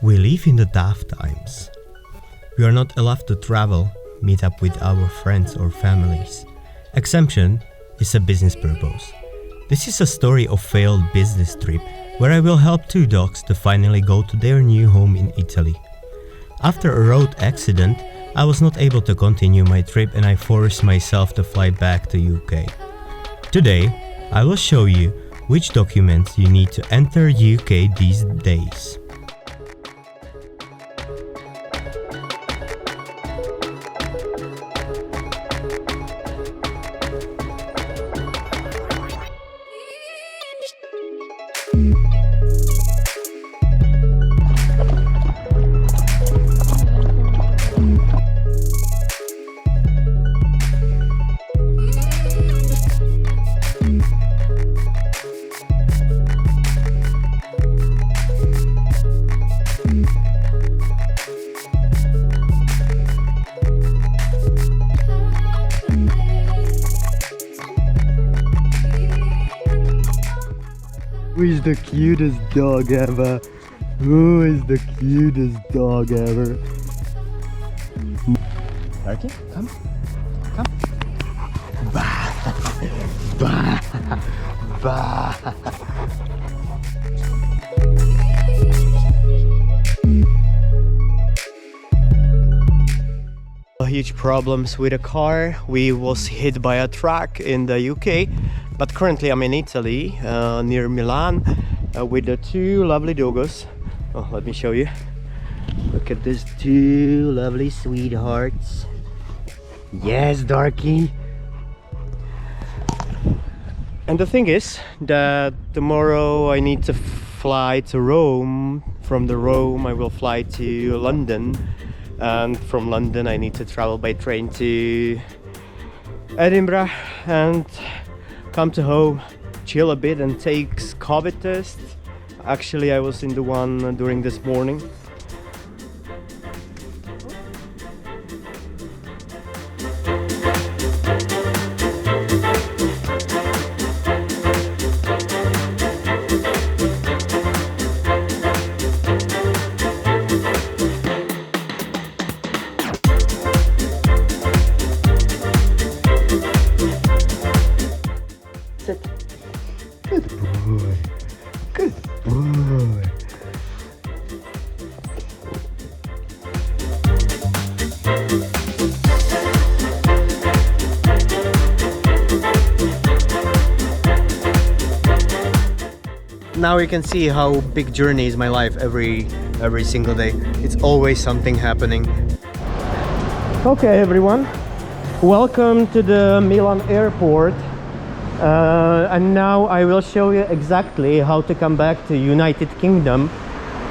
We live in the daft times. We are not allowed to travel, meet up with our friends or families. Exemption is a business purpose. This is a story of failed business trip where I will help two dogs to finally go to their new home in Italy. After a road accident, I was not able to continue my trip and I forced myself to fly back to UK. Today, I will show you which documents you need to enter UK these days. Who is the cutest dog ever? Who is the cutest dog ever? Darky, come. Come. Bah! Bah! Bah! Huge problems with a car. We was hit by a truck in the UK, but currently I'm in Italy, near Milan, with the two lovely doggos. Oh, let me show you. Look at these two lovely sweethearts. Yes, Darky. And the thing is that tomorrow I need to fly to Rome. From the Rome I will fly to London, and from London I need to travel by train to Edinburgh and come to home, chill a bit and take COVID test. Actually I was in the one during this morning. Good boy. Good boy. Now you can see how big journey is my life every single day. It's always something happening. Okay everyone, welcome to the Milan airport. And now I will show you exactly how to come back to United Kingdom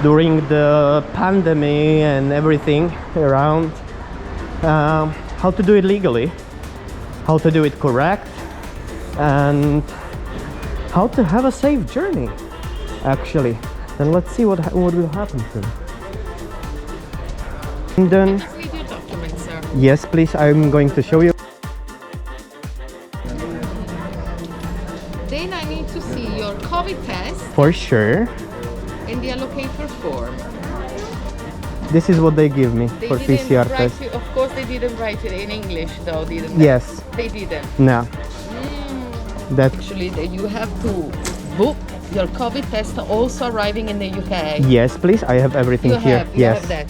during the pandemic and everything around. How to do it legally, how to do it correct, and how to have a safe journey actually. Then let's see what will happen soon. And then, With your documents, sir. yes please, I'm going to show you. Then I need to see your COVID test For sure. and the allocator form. This is what they give me They for didn't PCR write test. it, of course they didn't write it in English though, didn't they? Yes. They didn't. No. That Actually, you have to book your COVID test also arriving in the UK. yes, please. I have everything You here. have, you yes. have that.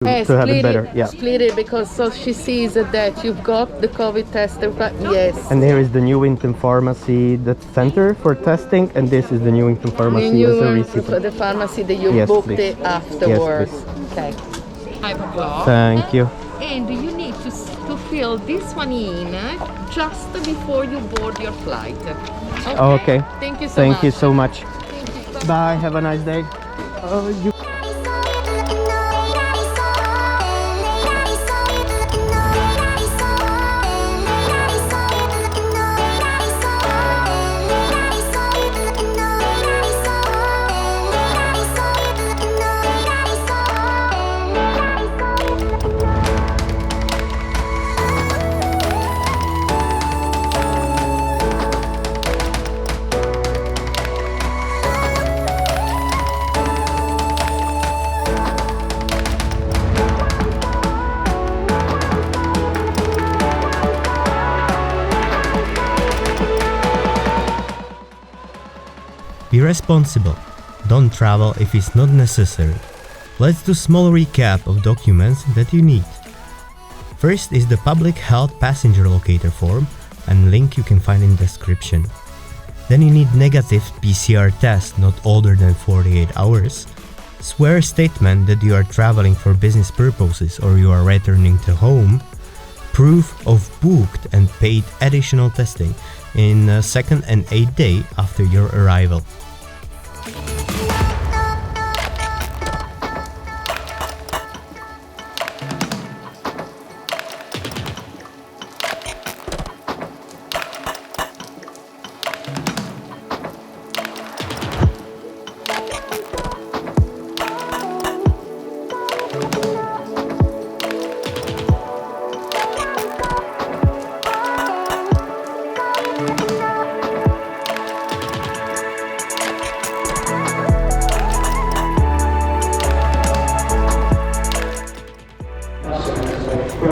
To have it better. Yeah. Split it because so she sees that you've got the COVID test. Yes. And here is the Newington Pharmacy, the center for testing, and this is the Newington Pharmacy as a receipt. For the pharmacy that you Yes, booked please. it afterwards. Yes, Okay. 5 o'clock. Thank you. And you need to fill this one in just before you board your flight. Okay. Thank you so Thank much. you so much. Thank you. Bye. Have a nice day. You Be responsible. Don't travel if it's not necessary. Let's do small recap of documents that you need. First is the public health passenger locator form, and link you can find in description. Then you need negative PCR test not older than 48 hours. Swear statement that you are traveling for business purposes or you are returning to home. Proof of booked and paid additional testing in 2nd and 8th day after your arrival.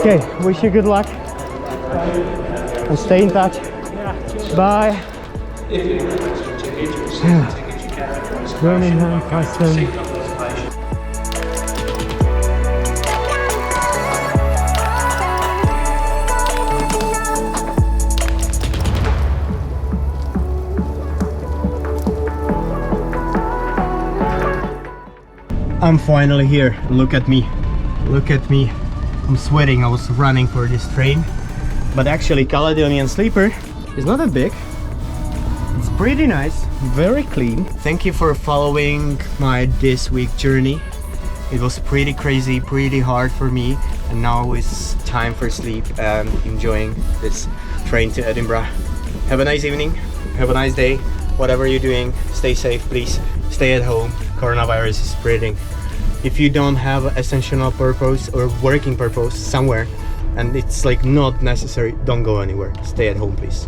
Okay, wish you good luck and stay in touch. Bye. Birmingham Custom. I'm finally here. Look at me. Look at me. I'm sweating. I was running for this train. But actually Caledonian Sleeper is not that big. It's pretty nice, very clean. Thank you for following my this week journey. It was pretty crazy, pretty hard for me, and now it's time for sleep and enjoying this train to Edinburgh. Have a nice evening, have a nice day, whatever you're doing, stay safe please, stay at home, coronavirus is spreading. If you don't have an essential purpose or working purpose somewhere and it's like not necessary, don't go anywhere, stay at home please.